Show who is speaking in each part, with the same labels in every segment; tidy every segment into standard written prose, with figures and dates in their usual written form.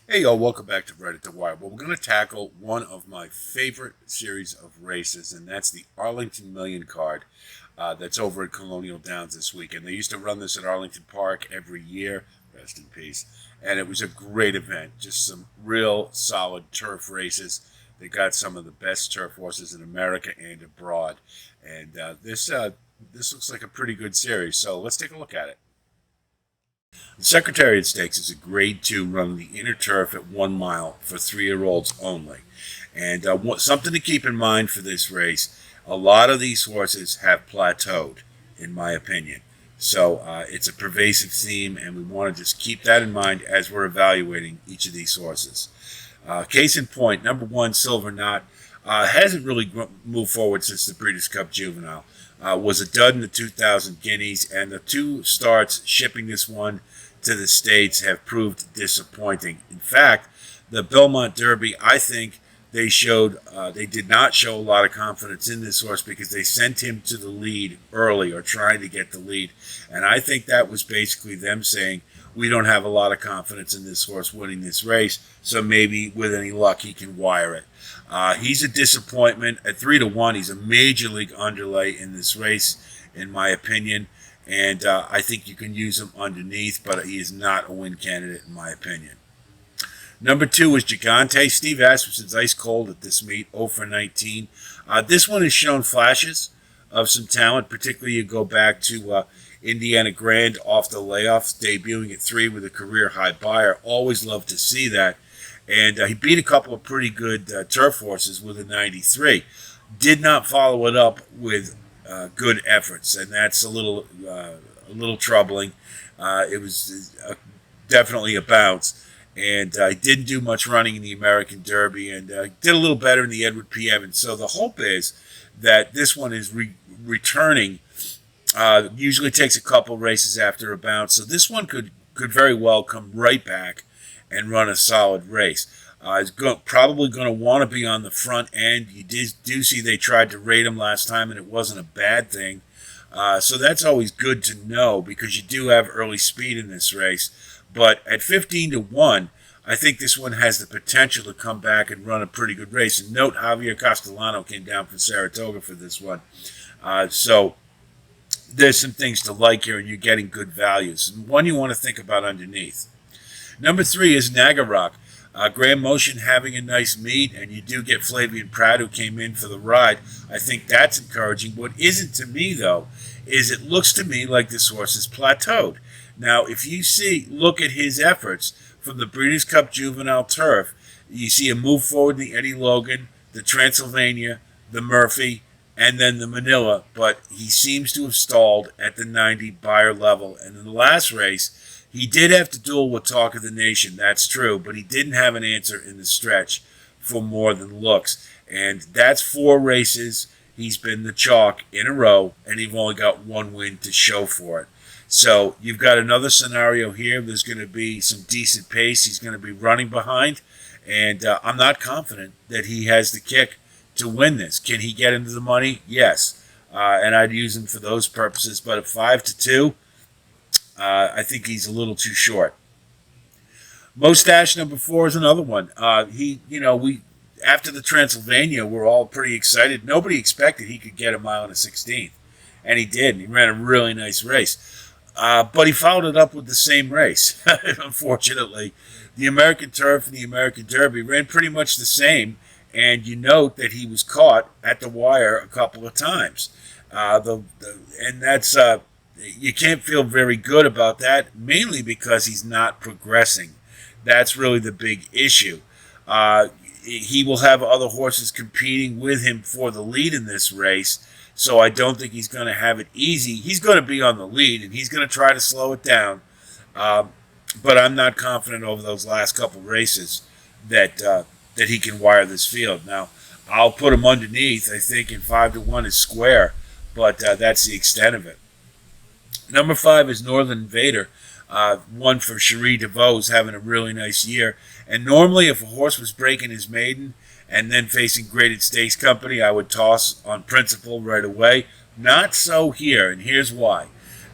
Speaker 1: Hey, y'all, welcome back to Right at the Wire. Well, we're going to tackle one of my favorite series of races, and that's the Arlington Million Card that's over at Colonial Downs this weekend. They used to run this at Arlington Park every year, rest in peace, and it was a great event. Just some real solid turf races. They got some of the best turf horses in America and abroad, and this looks like a pretty good series, so let's take a look at it. The Secretariat Stakes is a Grade 2 run on the inner turf at 1 mile for 3-year-olds only. And something to keep in mind for this race, a lot of these horses have plateaued, in my opinion. So it's a pervasive theme, and we want to just keep that in mind as we're evaluating each of these horses. Case in point, number 1, Silver Knot, hasn't really moved forward since the Breeders' Cup Juvenile. Was a dud in the 2000 Guineas, and the 2 starts shipping this one to the States have proved disappointing. In fact, the Belmont Derby, I think they did not show a lot of confidence in this horse because they sent him to the lead early or trying to get the lead. And I think that was basically them saying, we don't have a lot of confidence in this horse winning this race, so maybe with any luck he can wire it. He's a disappointment. At 3-1, he's a major league underlay in this race, in my opinion. And I think you can use him underneath, but he is not a win candidate, in my opinion. Number 2 is Gigante. Steve Asmussen's ice cold at this meet, 0 for 19. This one has shown flashes of some talent, particularly you go back to Indiana Grand off the layoffs, debuting at 3 with a career high buyer. Always love to see that. And he beat a couple of pretty good turf horses with a 93. Did not follow it up with good efforts, and that's a little troubling. It was definitely a bounce, and he didn't do much running in the American Derby, and did a little better in the Edward P. Evans. So the hope is that this one is returning. Usually takes a couple races after a bounce, so this one could very well come right back and run a solid race. He's probably going to want to be on the front end. You do see they tried to rate him last time, and it wasn't a bad thing. So that's always good to know because you do have early speed in this race. But at 15-1, I think this one has the potential to come back and run a pretty good race. And note, Javier Castellano came down from Saratoga for this one. So there's some things to like here, and you're getting good values. And one you want to think about underneath. Number 3 is Nagarock. Graham Motion having a nice meet, and you do get Flavian Pratt who came in for the ride. I think that's encouraging. What isn't to me, though, is it looks to me like this horse is plateaued. Now, if you look at his efforts from the Breeders' Cup Juvenile Turf, you see a move forward in the Eddie Logan, the Transylvania, the Murphy, and then the Manila, but he seems to have stalled at the 90 buyer level. And in the last race, he did have to duel with Talk of the Nation, that's true, but he didn't have an answer in the stretch for more than looks. And that's 4 races. He's been the chalk in a row, and he's only got 1 win to show for it. So you've got another scenario here. There's going to be some decent pace. He's going to be running behind, and I'm not confident that he has the kick to win this. Can he get into the money? Yes. And I'd use him for those purposes. But at 5-2, I think he's a little too short. Mustache number 4 is another one. We after the Transylvania, we're all pretty excited. Nobody expected he could get a mile and a 16th, and he did. And he ran a really nice race. But he followed it up with the same race. Unfortunately, the American Turf and the American Derby ran pretty much the same. And you note that he was caught at the wire a couple of times. And that's you can't feel very good about that, mainly because he's not progressing. That's really the big issue. He will have other horses competing with him for the lead in this race, so I don't think he's going to have it easy. He's going to be on the lead, and he's going to try to slow it down. But I'm not confident over those last couple races that he can wire this field. Now, I'll put him underneath. I think in 5-1 is square, but that's the extent of it. Number 5 is Northern Invader. One for Cherie DeVoe, who's having a really nice year. And normally, if a horse was breaking his maiden and then facing Graded Stakes Company, I would toss on principle right away. Not so here, and here's why.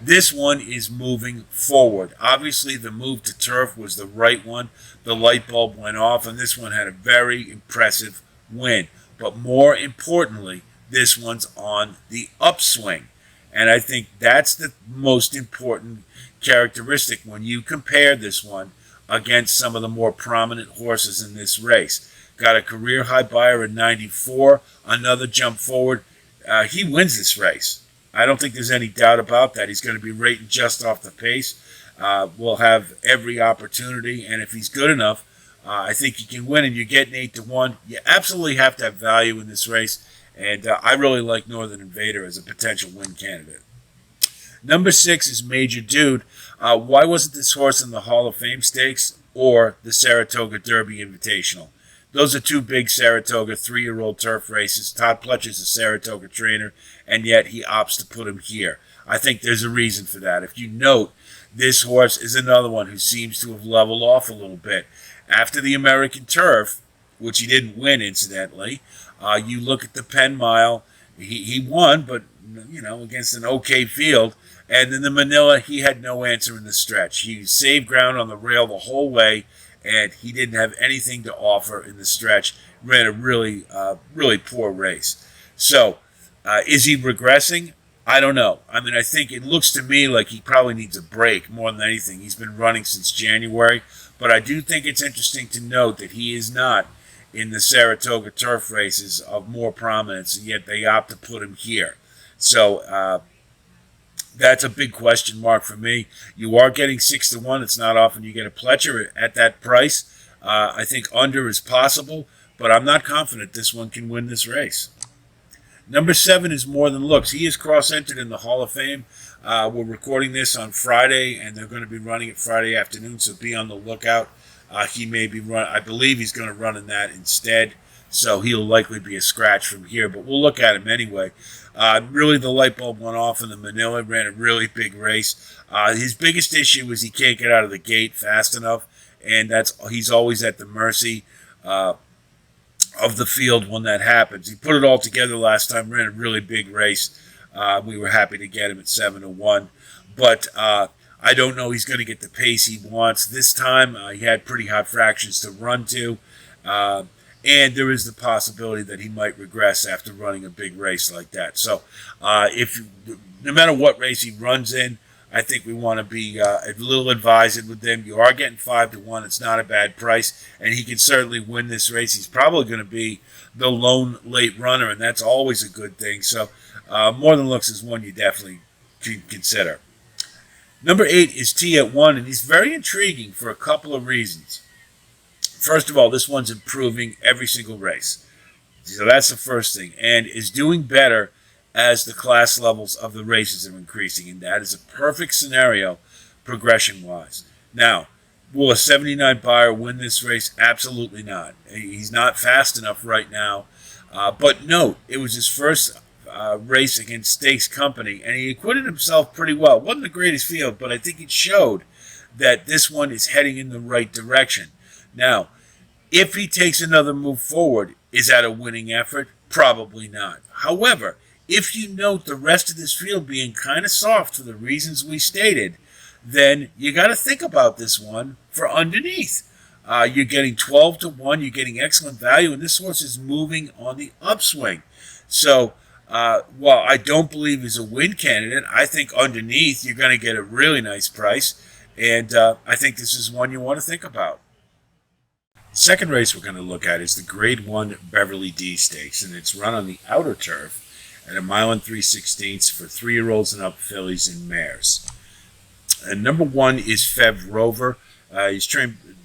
Speaker 1: This one is moving forward. Obviously, the move to turf was the right one. The light bulb went off, and this one had a very impressive win. But more importantly, this one's on the upswing. And I think that's the most important characteristic when you compare this one against some of the more prominent horses in this race. Got a career high buyer in 94, another jump forward. He wins this race. I don't think there's any doubt about that. He's going to be rating just off the pace. Will have every opportunity, and if he's good enough, I think he can win. And you're getting 8-1. You absolutely have to have value in this race, and I really like Northern Invader as a potential win candidate. Number 6 is Major Dude. Why wasn't this horse in the Hall of Fame Stakes or the Saratoga Derby Invitational? Those are two big Saratoga 3-year-old turf races. Todd Pletcher's a Saratoga trainer, and yet he opts to put him here. I think there's a reason for that. If you note, this horse is another one who seems to have leveled off a little bit. After the American Turf, which he didn't win, incidentally, you look at the Penn Mile, he won, but against an okay field. And in the Manila, he had no answer in the stretch. He saved ground on the rail the whole way, and he didn't have anything to offer in the stretch. Ran a really, really poor race. So, is he regressing? I don't know. I mean, I think it looks to me like he probably needs a break more than anything. He's been running since January, but I do think it's interesting to note that he is not in the Saratoga turf races of more prominence, and yet they opt to put him here. So, that's a big question mark for me. You are getting 6-1. It's not often you get a Pletcher at that price. I think under is possible, but I'm not confident this one can win this race. Number 7 is More Than Looks. He is cross-entered in the Hall of Fame. We're recording this on Friday, and they're going to be running it Friday afternoon, so be on the lookout. He may be run. I believe he's going to run in that instead, so he'll likely be a scratch from here, but we'll look at him anyway. Really, the light bulb went off in the Manila, ran a really big race. His biggest issue is he can't get out of the gate fast enough, and he's always at the mercy of the field when that happens. He put it all together last time, ran a really big race. We were happy to get him at 7-1, but I don't know he's going to get the pace he wants. This time, he had pretty hot fractions to run to. And there is the possibility that he might regress after running a big race like that. So, no matter what race he runs in, I think we want to be a little advised with him. You are getting 5-1. It's not a bad price, and he can certainly win this race. He's probably going to be the lone late runner, and that's always a good thing. So, More Than Looks is one you definitely can consider. Number 8 is T at 1, and he's very intriguing for a couple of reasons. First of all, this one's improving every single race. So that's the first thing. And is doing better as the class levels of the races are increasing. And that is a perfect scenario progression-wise. Now, will a 79 buyer win this race? Absolutely not. He's not fast enough right now. But note, it was his first race against Stakes Company, and he acquitted himself pretty well. It wasn't the greatest field, but I think it showed that this one is heading in the right direction. Now, if he takes another move forward, is that a winning effort? Probably not. However, if you note the rest of this field being kind of soft for the reasons we stated, then you got to think about this one for underneath. You're getting 12-1. You're getting excellent value, and this horse is moving on the upswing. So, while I don't believe he's a win candidate, I think underneath you're going to get a really nice price, and I think this is one you want to think about. The second race we're going to look at is the Grade 1 Beverly D Stakes, and it's run on the outer turf at 1 3/16 for 3-year-olds and up fillies and mares. And number 1 is Fev Rover.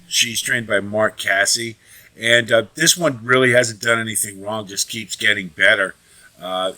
Speaker 1: She's trained by Mark Cassie, and this one really hasn't done anything wrong, just keeps getting better. You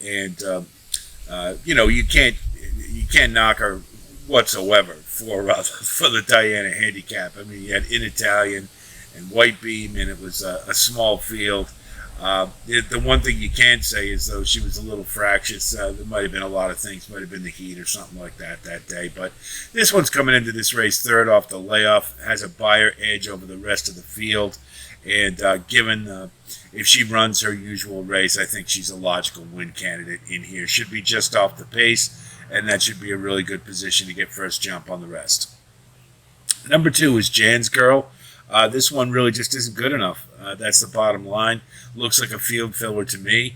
Speaker 1: can't knock her whatsoever for the Diana handicap. I mean, you had In Italian and White Beam, and it was a small field. The one thing you can say is, though, she was a little fractious. There might have been a lot of things. Might have been the heat or something like that day. But this one's coming into this race third off the layoff, has a buyer edge over the rest of the field. And given if she runs her usual race, I think she's a logical win candidate in here. Should be just off the pace. and that should be a really good position to get first jump on the rest. Number 2 is Jan's Girl. This one really just isn't good enough. That's the bottom line. Looks like a field filler to me.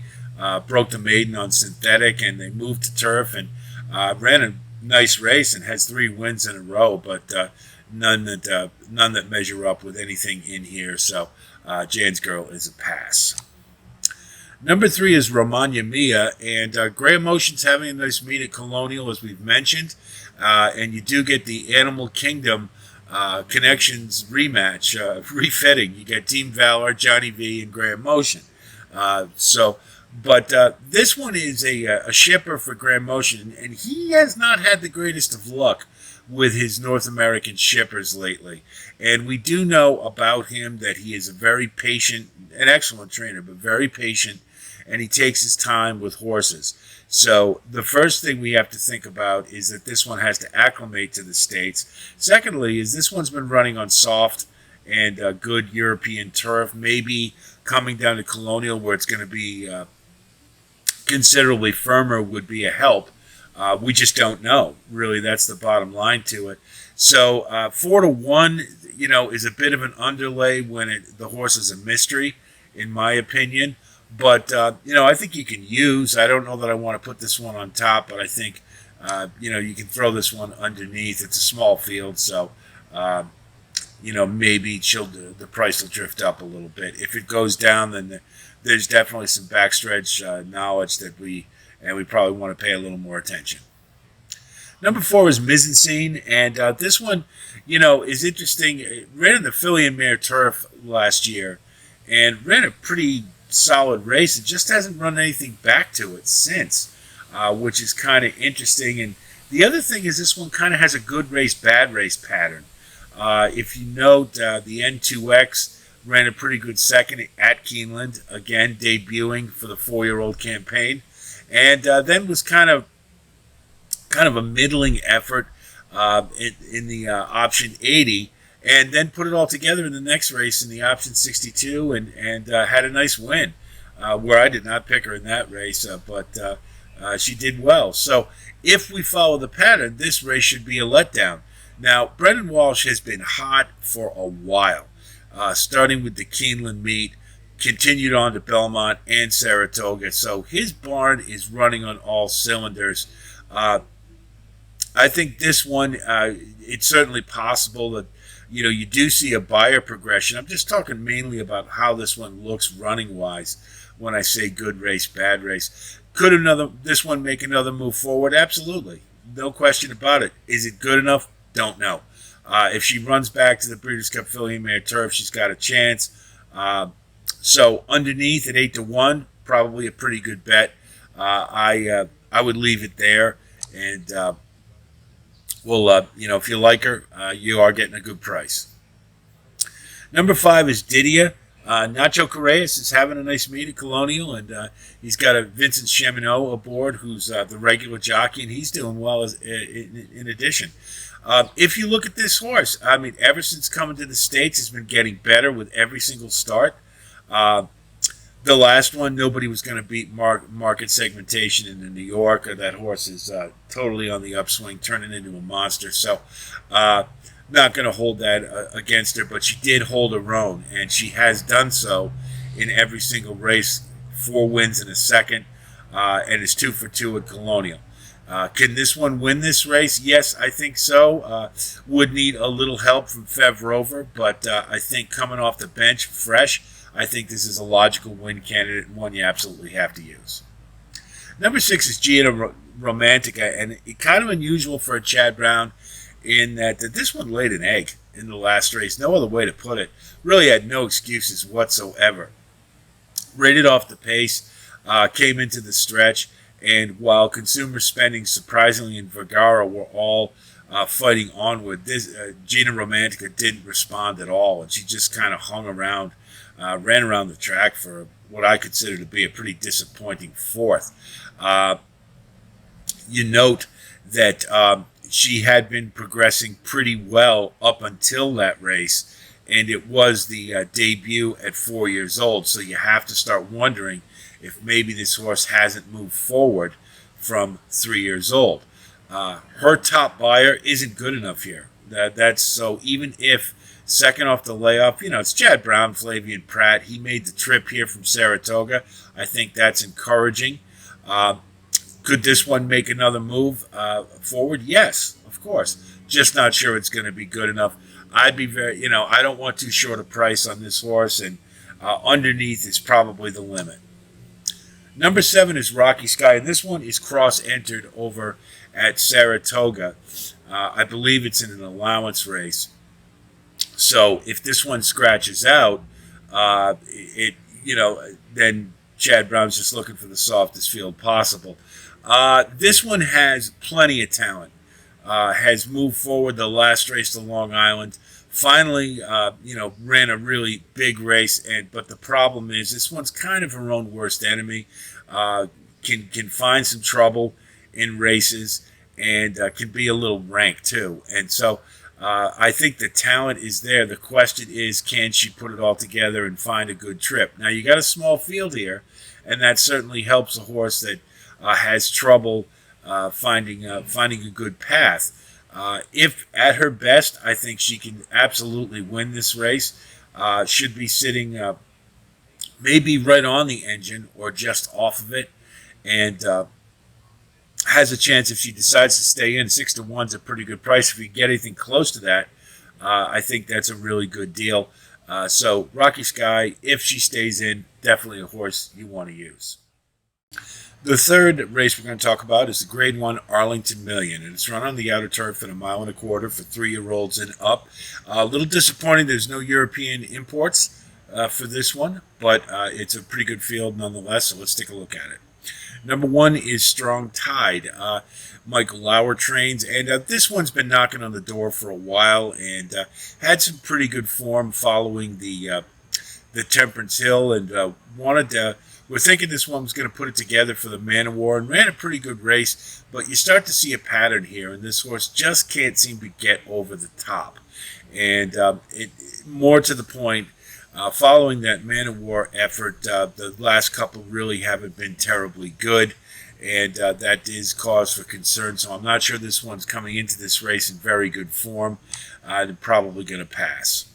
Speaker 1: Broke the maiden on synthetic, and they moved to turf and ran a nice race and has 3 wins in a row, but none that measure up with anything in here. So Jan's Girl is a pass. Number 3 is Romagna Mia, and Graham Motion's having a nice meet at Colonial, as we've mentioned, and you do get the Animal Kingdom Connections rematch, refitting. You get Team Valor, Johnny V, and Graham Motion. But this one is a shipper for Graham Motion, and he has not had the greatest of luck with his North American shippers lately. And we do know about him that he is a very patient, an excellent trainer, but very patient, and he takes his time with horses. So the first thing we have to think about is that this one has to acclimate to the States. Secondly, is this one's been running on soft and good European turf, maybe coming down to Colonial where it's going to be considerably firmer would be a help. We just don't know. Really, that's the bottom line to it. So 4-1, is a bit of an underlay when the horse is a mystery, in my opinion. But, I think you can use. I don't know that I want to put this one on top, but I think, you can throw this one underneath. It's a small field, so, maybe the price will drift up a little bit. If it goes down, then there's definitely some backstretch knowledge that we probably want to pay a little more attention. Number 4 is Mise en Scene, and this one, is interesting. It ran in the filly and mare turf last year and ran a pretty solid race. It just hasn't run anything back to it since, which is kind of interesting. And the other thing is this one kind of has a good race, bad race pattern. If you note, the N2X ran a pretty good second at Keeneland, again debuting for the 4-year-old campaign, and then was kind of a middling effort in the option 80, and then put it all together in the next race in the option 62 and had a nice win, where I did not pick her in that race, but she did well. So if we follow the pattern, this race should be a letdown. Now, Brendan Walsh has been hot for a while, starting with the Keeneland meet, continued on to Belmont and Saratoga. So his barn is running on all cylinders. I think this one, it's certainly possible that, you do see a buyer progression. I'm just talking mainly about how this one looks running-wise when I say good race, bad race. Could this one make another move forward? Absolutely. No question about it. Is it good enough? Don't know. If she runs back to the Breeders' Cup Filly and Mare Turf, she's got a chance. So underneath at 8-1, probably a pretty good bet. I would leave it there, and if you like her, you are getting a good price. Number 5 is Didia. Nacho Correas is having a nice meet at Colonial, and he's got a Vincent Cheminot aboard, who's the regular jockey, and he's doing well in addition. If you look at this horse, ever since coming to the States, has been getting better with every single start. The last one, nobody was going to beat market segmentation in New York. That horse is totally on the upswing, turning into a monster. So not going to hold that against her, but she did hold her own, and she has done so in every single race. 4 wins in a second, and is 2 for 2 at Colonial. Can this one win this race? Yes, I think so. Would need a little help from Fev Rover, but I think coming off the bench fresh, I think this is a logical win candidate and one you absolutely have to use. Number 6 is Gianna Romantica, and it's kind of unusual for a Chad Brown in that this one laid an egg in the last race. No other way to put it. Really had no excuses whatsoever. Rated off the pace, came into the stretch, and while consumer spending surprisingly in Vergara were all fighting onward, Gianna Romantica didn't respond at all, and she just kind of hung around, ran around the track for what I consider to be a pretty disappointing 4th. You note that she had been progressing pretty well up until that race, and it was the debut at 4 years old, so you have to start wondering if maybe this horse hasn't moved forward from 3 years old. Her top buyer isn't good enough here. That's so even if second off the layoff, it's Chad Brown, Flavian Pratt. He made the trip here from Saratoga. I think that's encouraging. Uh, could this one make another move forward? Yes, of course. Just not sure it's going to be good enough. I'd be very, I don't want too short a price on this horse, and underneath is probably the limit. Number 7 is Rocky Sky, and this one is cross-entered over at Saratoga. I believe it's in an allowance race. So if this one scratches out, then Chad Brown's just looking for the softest field possible. This one has plenty of talent. Has moved forward the last race to Long Island. Finally, ran a really big race, but the problem is this one's kind of her own worst enemy. Can find some trouble in races and can be a little rank too. And so I think the talent is there. The question is, can she put it all together and find a good trip? Now you got a small field here, and that certainly helps a horse that has trouble finding a good path. If at her best, I think she can absolutely win this race. Should be sitting maybe right on the engine or just off of it, and has a chance if she decides to stay in. 6 to 1's a pretty good price. If you get anything close to that, I think that's a really good deal. So Rocky Sky, if she stays in, definitely a horse you want to use. The third race we're going to talk about is the Grade 1 Arlington Million, and it's run on the outer turf at 1.25 miles for 3-year-olds and up. A little disappointing there's no European imports for this one, but it's a pretty good field nonetheless, so let's take a look at it. Number 1 is Strong Tide. Michael Lauer trains, and this one's been knocking on the door for a while and had some pretty good form following the Temperance Hill, and we're thinking this one was going to put it together for the Man of War and ran a pretty good race, but you start to see a pattern here, and this horse just can't seem to get over the top. And more to the point, following that Man of War effort, the last couple really haven't been terribly good, and that is cause for concern. So I'm not sure this one's coming into this race in very good form. They're probably going to pass.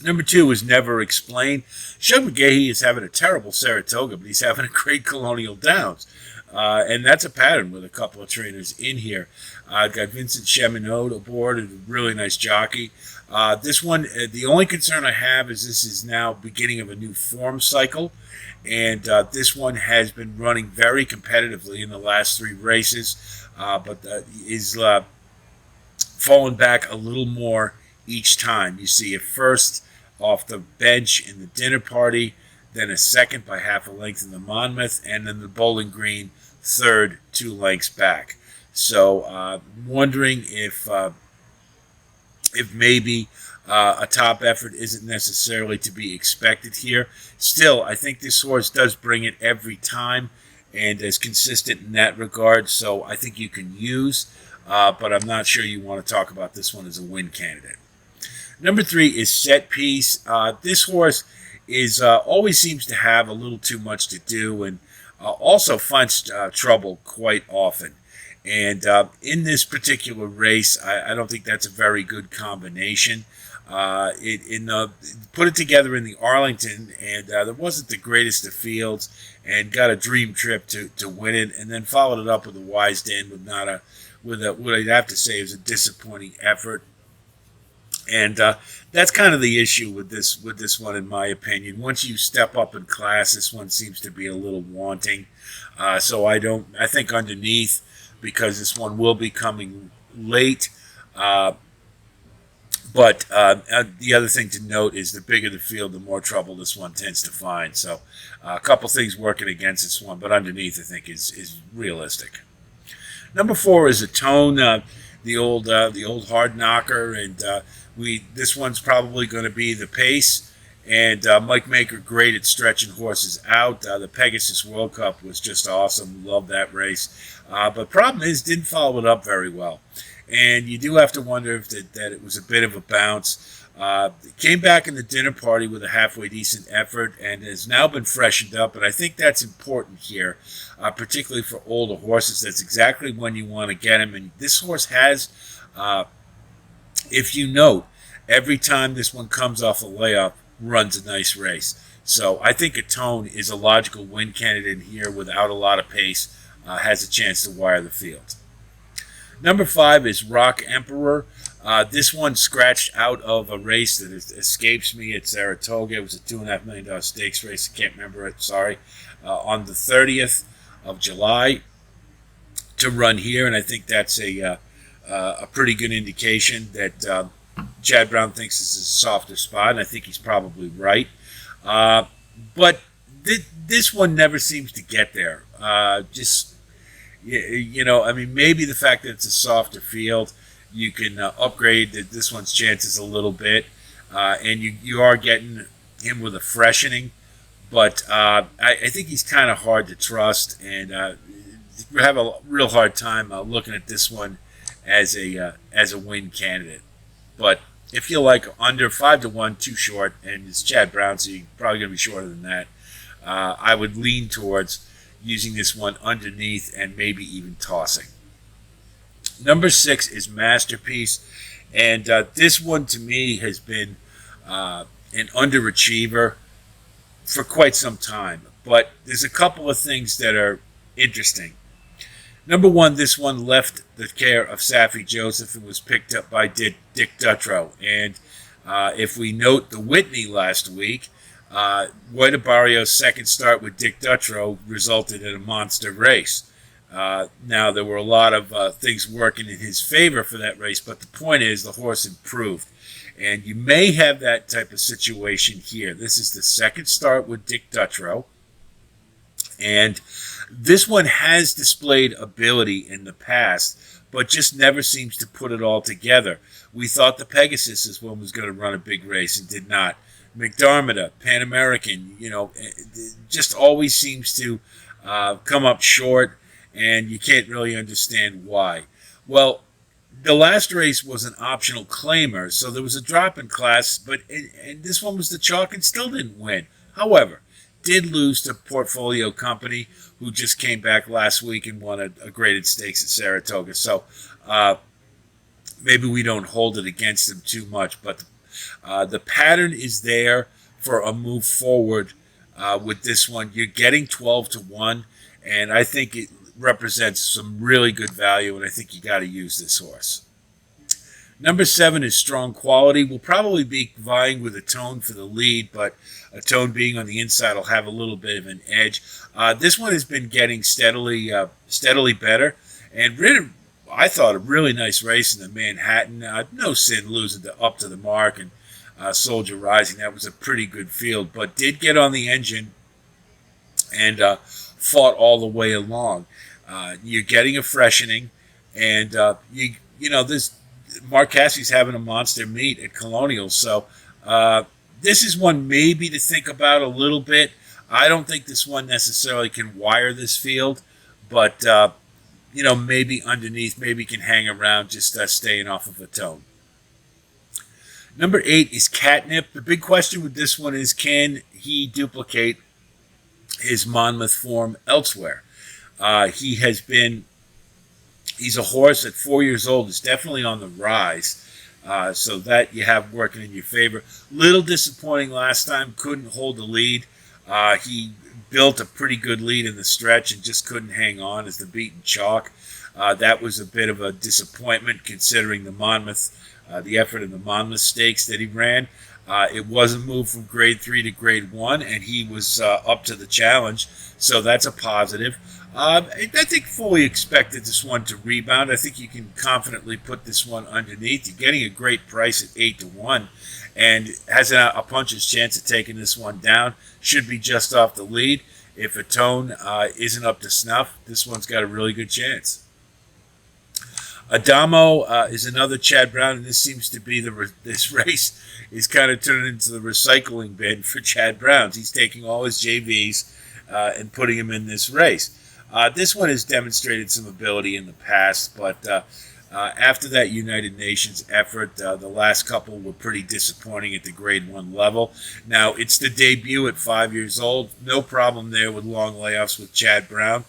Speaker 1: Number 2 is Never Explained. Shug McGahee is having a terrible Saratoga, but he's having a great Colonial Downs. And that's a pattern with a couple of trainers in here. Got Vincent Cheminade aboard, a really nice jockey. This one, the only concern I have is this is now beginning of a new form cycle. And this one has been running very competitively in the last 3 races, but is falling back a little more each time. You see it first off the bench in the Dinner Party, then a second by half a length in the Monmouth, and then the Bowling Green third 2 lengths back. So wondering if maybe a top effort isn't necessarily to be expected here. Still, I think this horse does bring it every time and is consistent in that regard, so I think you can use, but I'm not sure you want to talk about this one as a win candidate. Number 3 is Set Piece. This horse is always seems to have a little too much to do, and also finds trouble quite often. And in this particular race, I don't think that's a very good combination. Put it together in the Arlington, and there wasn't the greatest of fields, and got a dream trip to win it, and then followed it up with a Wisden with what I'd have to say is a disappointing effort. And that's kind of the issue with this one, in my opinion. Once you step up in class, this one seems to be a little wanting. So I think underneath, because this one will be coming late. But the other thing to note is the bigger the field, the more trouble this one tends to find. So a couple things working against this one, but underneath I think is realistic. Number 4 is Atone, the old hard knocker, and this one's probably going to be the pace. And Mike Maker, great at stretching horses out. The Pegasus World Cup was just awesome. Love that race. But problem is, didn't follow it up very well. And you do have to wonder if that it was a bit of a bounce. Came back in the dinner party with a halfway decent effort and has now been freshened up. And I think that's important here, particularly for older horses. That's exactly when you want to get him. And this horse has, if you note, every time this one comes off a layup, runs a nice race. So I think a Tone is a logical win candidate here without a lot of pace, has a chance to wire the field. Number 5 is Rock Emperor. This one scratched out of a race that escapes me at Saratoga. It was a $2.5 million stakes race. I can't remember it, sorry. On the 30th of July to run here, and I think that's a pretty good indication that Chad Brown thinks this is a softer spot, and I think he's probably right. But this one never seems to get there. I mean, maybe the fact that it's a softer field, you can upgrade this one's chances a little bit, and you are getting him with a freshening. But I think he's kind of hard to trust, and we have a real hard time looking at this one as a win candidate. But if you like under 5-1, too short, and it's Chad Brown, so you're probably going to be shorter than that, I would lean towards using this one underneath and maybe even tossing. Number 6 is Masterpiece, and this one to me has been an underachiever for quite some time. But there's a couple of things that are interesting. Number 1, this one left the care of Saffie Joseph and was picked up by Dick Dutrow. And if we note the Whitney last week, Barrio's second start with Dick Dutrow resulted in a monster race. Now, there were a lot of things working in his favor for that race, but the point is the horse improved. And you may have that type of situation here. This is the second start with Dick Dutrow. And this one has displayed ability in the past, but just never seems to put it all together. We thought the Pegasus this one was going to run a big race and did not. McDermott, Pan American, just always seems to come up short, and you can't really understand why. Well, the last race was an optional claimer, so there was a drop in class, but and this one was the chalk and still didn't win. However, did lose to Portfolio Company, who just came back last week and won a graded stakes at Saratoga. So maybe we don't hold it against them too much, but the pattern is there for a move forward with this one. You're getting 12-1, and I think it represents some really good value, and I think you got to use this horse. Number 7 is Strong Quality. We'll probably be vying with a Tone for the lead, but a Tone being on the inside will have a little bit of an edge. This one has been getting steadily better, and really, I thought a really nice race in the Manhattan. No sin losing up to the mark, and Soldier Rising. That was a pretty good field, but did get on the engine and fought all the way along. You're getting a freshening, and this Mark Cassie's having a monster meet at Colonial, so this is one maybe to think about a little bit. I don't think this one necessarily can wire this field, but maybe underneath, maybe can hang around, just staying off of a Tone. Number 8 is Catnip. The big question with this one is, can he duplicate his Monmouth form elsewhere? He's a horse at 4 years old. Is definitely on the rise. So that you have working in your favor. Little disappointing last time. Couldn't hold the lead. He built a pretty good lead in the stretch and just couldn't hang on as the beaten chalk. That was a bit of a disappointment considering the effort in the Monmouth Stakes that he ran. It was a move from grade 3 to grade 1, and he was up to the challenge. So that's a positive. I think fully expected this one to rebound. I think you can confidently put this one underneath. You're getting a great price at 8-1, and has a puncher's chance of taking this one down. Should be just off the lead. If a Tone isn't up to snuff, this one's got a really good chance. Adamo is another Chad Brown, and this seems to be this race is kind of turning into the recycling bin for Chad Browns. He's taking all his JVs and putting them in this race. This one has demonstrated some ability in the past, but After that United Nations effort, the last couple were pretty disappointing at the Grade 1 level. Now, it's the debut at 5 years old. No problem there with long layoffs with Chad Brown.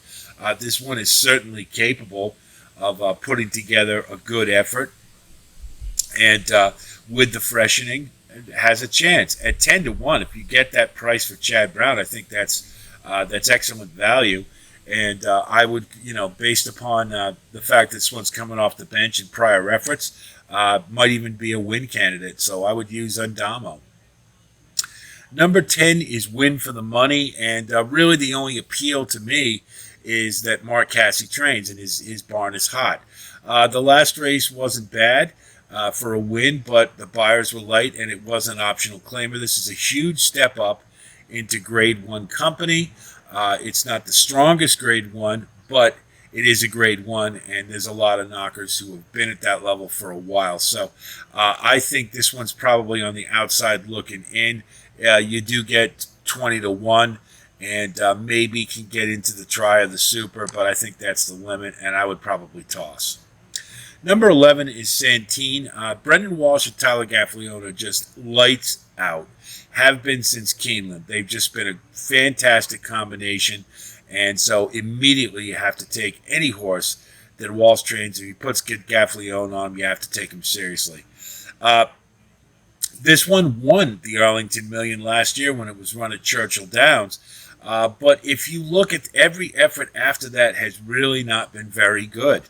Speaker 1: This one is certainly capable of putting together a good effort. And with the freshening, it has a chance. At 10-1, if you get that price for Chad Brown, I think that's excellent value. And I would, based upon the fact that this one's coming off the bench in prior efforts, might even be a win candidate. So I would use Undamo. Number 10 is Win for the Money. And really the only appeal to me is that Mark Casse trains and his barn is hot. The last race wasn't bad for a win, but the buyers were light and it was an optional claimer. This is a huge step up into Grade 1 company. It's not the strongest Grade 1, but it is a Grade 1, and there's a lot of knockers who have been at that level for a while. So I think this one's probably on the outside looking in. You do get 20-1, and maybe can get into the try of the Super, but I think that's the limit, and I would probably toss. Number 11 is Santine. Brendan Walsh and Tyler Gaffalione are just lights out. Have been since Keeneland. They've just been a fantastic combination. And so immediately you have to take any horse that Walsh trains. If he puts Gaffalione on him, you have to take him seriously. This one won the Arlington Million last year when it was run at Churchill Downs. But if you look at every effort after that has really not been very good.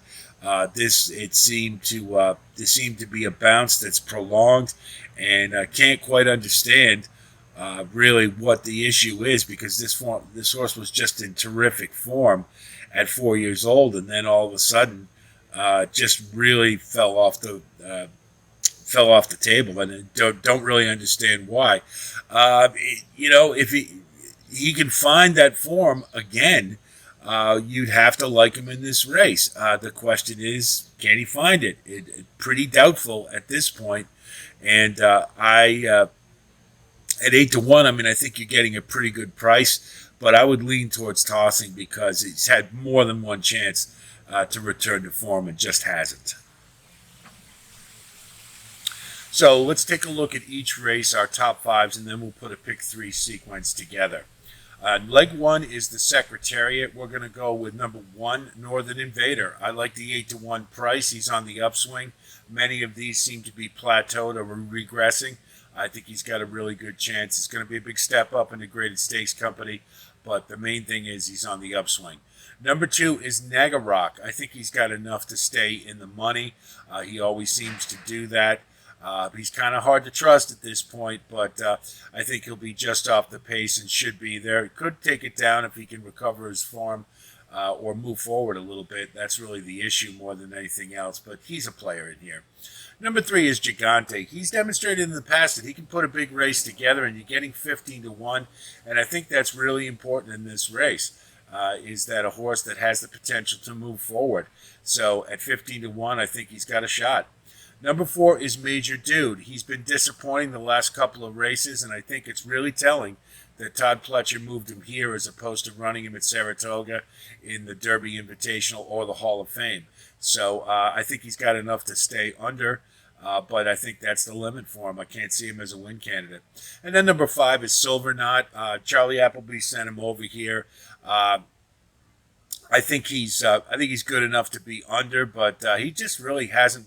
Speaker 1: This seemed to be a bounce that's prolonged, and I can't quite understand really what the issue is, because this horse was just in terrific form at 4 years old, and then all of a sudden just really fell off the table, and I don't really understand why. If he can find that form again, you'd have to like him in this race. The question is, can he find it? It's pretty doubtful at this point. And at 8-1, I think you're getting a pretty good price, but I would lean towards tossing because he's had more than one chance to return to form and just hasn't. So let's take a look at each race, our top fives, and then we'll put a pick three sequence together. Leg 1 is the Secretariat. We're going to go with number 1, Northern Invader. I like the 8-1 price. He's on the upswing. Many of these seem to be plateaued or regressing. I think he's got a really good chance. It's going to be a big step up in the Graded Stakes Company, but the main thing is he's on the upswing. Number 2 is Nagarok. I think he's got enough to stay in the money. He always seems to do that. He's kind of hard to trust at this point, but I think he'll be just off the pace and should be there. He could take it down if he can recover his form or move forward a little bit. That's really the issue more than anything else, but he's a player in here. Number 3 is Gigante. He's demonstrated in the past that he can put a big race together, and you're getting 15-1, and I think that's really important in this race, is that a horse that has the potential to move forward. So at 15-1, I think he's got a shot. Number 4 is Major Dude. He's been disappointing the last couple of races, and I think it's really telling that Todd Pletcher moved him here as opposed to running him at Saratoga in the Derby Invitational or the Hall of Fame. So I think he's got enough to stay under, but I think that's the limit for him. I can't see him as a win candidate. And then number 5 is Silver Knot. Charlie Appleby sent him over here. I think he's good enough to be under, but he just really hasn't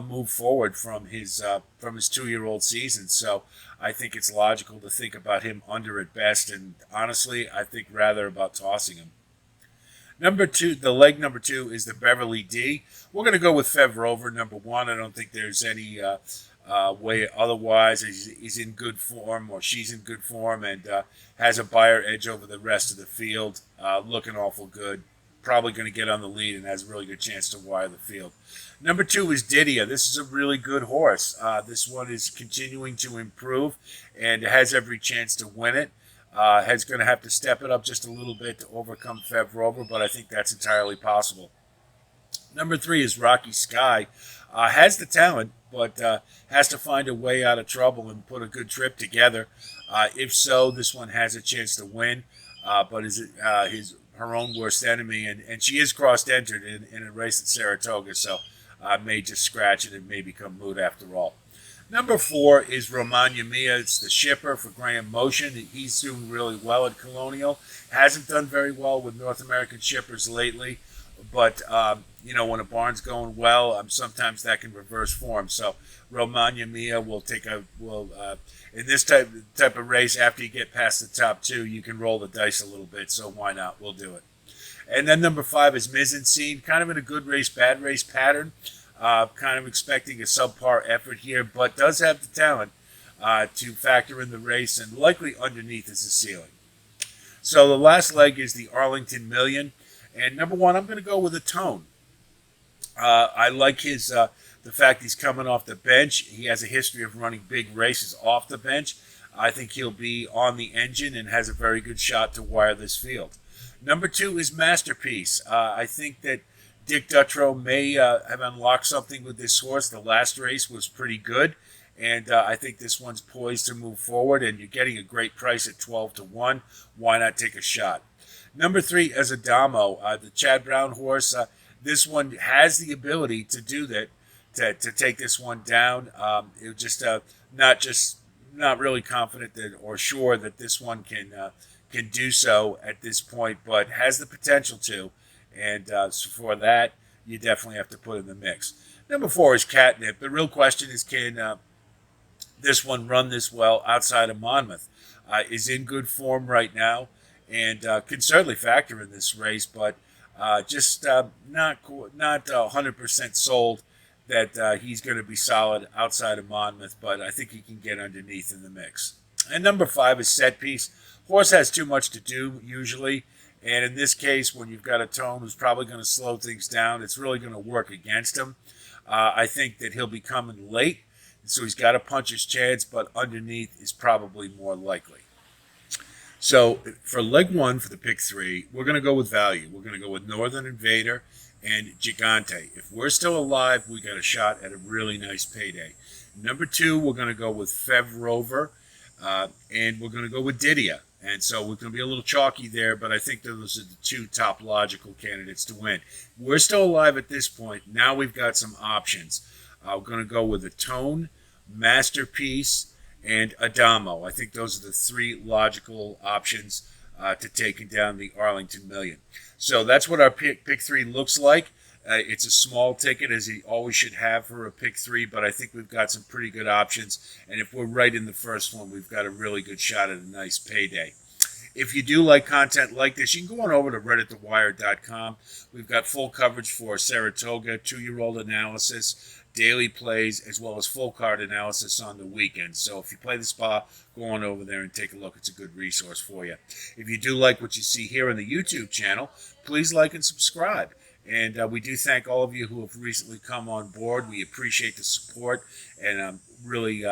Speaker 1: move forward from his 2-year-old season. So I think it's logical to think about him under at best, and honestly, I think rather about tossing him. Number 2, the leg number 2 is the Beverly D. We're going to go with Fev Rover, number 1. I don't think there's any way otherwise. He's in good form, or she's in good form, and has a buyer edge over the rest of the field, looking awful good. Probably going to get on the lead and has a really good chance to wire the field. Number 2 is Didia. This is a really good horse. This one is continuing to improve and has every chance to win it. He's going to have to step it up just a little bit to overcome Fev Rover, but I think that's entirely possible. Number 3 is Rocky Sky. Has the talent, but has to find a way out of trouble and put a good trip together. If so, this one has a chance to win, but is her own worst enemy, and she is cross-entered in a race at Saratoga, so may just scratch it and may become moot after all. Number 4 is Romagna Mia. It's the shipper for Graham Motion. He's doing really well at Colonial. Hasn't done very well with North American shippers lately, but when a barn's going well, sometimes that can reverse form. So Romagna Mia will in this type of race, after you get past the top 2, you can roll the dice a little bit. So why not? We'll do it. And then number 5 is Mise en Scene, kind of in a good race, bad race pattern. Kind of expecting a subpar effort here, but does have the talent to factor in the race, and likely underneath is the ceiling. So the last leg is the Arlington Million, and number 1, I'm going to go with a tone. I like the fact he's coming off the bench. He has a history of running big races off the bench. I think he'll be on the engine and has a very good shot to wire this field. Number 2 is Masterpiece. I think that Dick Dutrow may have unlocked something with this horse. The last race was pretty good, and I think this one's poised to move forward, and you're getting a great price at 12-1. Why not take a shot? Number 3 is Adamo, the Chad Brown horse. This one has the ability to do that, to take this one down. It just not really confident that or sure that this one can do so at this point, but has the potential to. And so for that, you definitely have to put in the mix. Number 4 is Catnip. The real question is, can this one run this well outside of Monmouth? Is in good form right now and can certainly factor in this race, but just not 100% sold that he's going to be solid outside of Monmouth, but I think he can get underneath in the mix. And number 5 is Set Piece. Horse has too much to do usually. And in this case, when you've got a tone who's probably going to slow things down, it's really going to work against him. I think that he'll be coming late, so he's got to punch his chance, but underneath is probably more likely. So for leg 1 for the pick 3, we're going to go with value. We're going to go with Northern Invader and Gigante. If we're still alive, we got a shot at a really nice payday. Number 2, we're going to go with Fev Rover, and we're going to go with Didia. And so we're going to be a little chalky there, but I think those are the 2 top logical candidates to win. We're still alive at this point. Now we've got some options. We're going to go with a Tone, Masterpiece, and Adamo. I think those are the 3 logical options to taking down the Arlington Million. So that's what our pick 3 looks like. It's a small ticket, as he always should have for a pick 3, but I think we've got some pretty good options. And if we're right in the first one, we've got a really good shot at a nice payday. If you do like content like this, you can go on over to redditthewire.com. We've got full coverage for Saratoga, 2-year-old analysis, daily plays, as well as full card analysis on the weekend. So if you play the spa, go on over there and take a look. It's a good resource for you. If you do like what you see here on the YouTube channel, please like and subscribe. And we do thank all of you who have recently come on board. We appreciate the support, and I'm really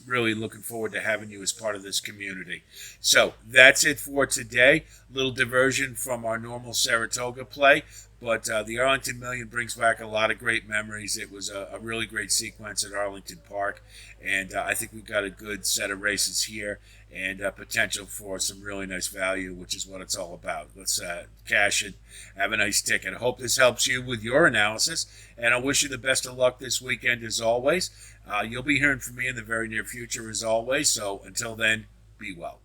Speaker 1: looking forward to having you as part of this community. So that's it for today. Little diversion from our normal Saratoga play, but the Arlington Million brings back a lot of great memories. It was a really great sequence at Arlington Park, and I think we've got a good set of races here and potential for some really nice value, which is what it's all about. Let's cash it, have a nice ticket. I hope this helps you with your analysis, and I wish you the best of luck this weekend as always. You'll be hearing from me in the very near future as always, so until then, be well.